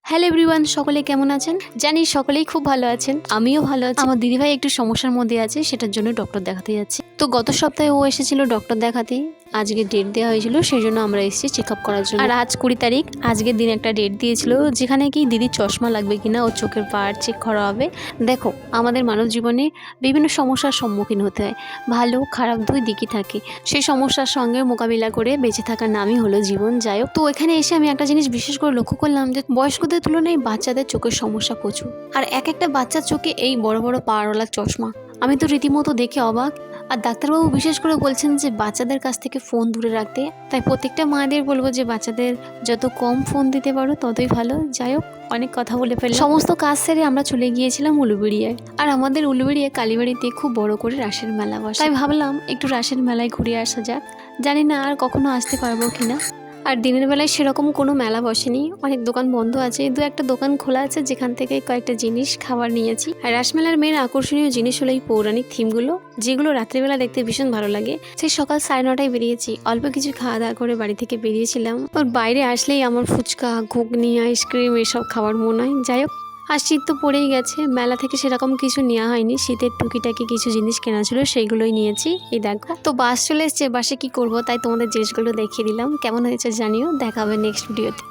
Hello everyone, সকলে কেমন আছেন? জানি সকলেই খুব ভালো আছেন, আমিও ভালো আছি। আমার দিদিভাই একটু সমস্যার মধ্যে আছে, সেটার জন্য ডক্টর দেখাতে যাচ্ছি। তো গত সপ্তাহে ও এসেছিল ডক্টর দেখাতে, আজকে ডেট দেওয়া হয়েছিল, সেই জন্য আমরা এসেছি চেক আপ করার জন্য। আর আজ 20 তারিখ, আজকের দিন একটা ডেট দিয়েছিল যেখানে কি দিদির চশমা লাগবে কিনা, ওর চোখের পাওয়ার চেক করা হবে। দেখো, আমাদের মানব জীবনে বিভিন্ন সমস্যার সম্মুখীন হতে হয়, ভালো খারাপ দুই দিকই থাকে। সেই সমস্যার সঙ্গে মোকাবিলা করে বেঁচে থাকার নামই হলো জীবন। যাই হোক, তো এখানে এসে আমি একটা জিনিস বিশেষ করে লক্ষ্য করলাম যে বয়স্কদের তুলনায় বাচ্চাদের চোখের সমস্যা প্রচুর। আর এক একটা বাচ্চার চোখে এই বড় বড় পাওয়ারওয়ালা চশমা, আমি তো রীতিমতো দেখে অবাক। আর ডাক্তারবাবু বিশেষ করে বলছেন যে বাচ্চাদের কাছ থেকে ফোন দূরে রাখতে। তাই প্রত্যেকটা মায়েদের বলবো যে বাচ্চাদের যত কম ফোন দিতে পারো ততই ভালো। যাই হোক, অনেক কথা বলে ফেললাম। সমস্ত কাজ সেরে আমরা চলে গিয়েছিলাম উলুবেড়িয়ায়। আর আমাদের উলুবেড়িয়া কালীবাড়িতে খুব বড় করে রাসের মেলা বসে, তাই ভাবলাম একটু রাসের মেলায় ঘুরে আসা যাক। জানি না আর কখনো আসতে পারবো কিনা। আর দিনের বেলায় সেরকম কোনো মেলা বসেনি, অনেক দোকান বন্ধ আছে, দু একটা দোকান খোলা আছে যেখান থেকে কয়েকটা জিনিস খাবার নিয়েছি। আর রাসমেলার মেন আকর্ষণীয় জিনিস হলো এই পৌরাণিক থিমগুলো, যেগুলো রাত্রিবেলা দেখতে ভীষণ ভালো লাগে। সেই সকাল 9:30টায় বেরিয়েছি, অল্প কিছু খাওয়া দাওয়া করে বাড়ি থেকে বেরিয়েছিলাম। ওর বাইরে আসলেই আমার ফুচকা, ঘুগনি, আইসক্রিম এসব খাবার মনে হয়। যাই হোক, আর শীত তো পড়েই গেছে, মেলা থেকে সেরকম কিছু নেওয়া হয়নি, শীতের টুকিটাকি কিছু জিনিস কেনা ছিল, সেইগুলোই নিয়েছি। এই দেখো, তো বাস চলে এসছে, বাসে কি করব তাই তোমাদের জিনিসগুলো দেখিয়ে দিলাম। কেমন হয়েছে জানিও, দেখা হবে নেক্সট ভিডিওতে।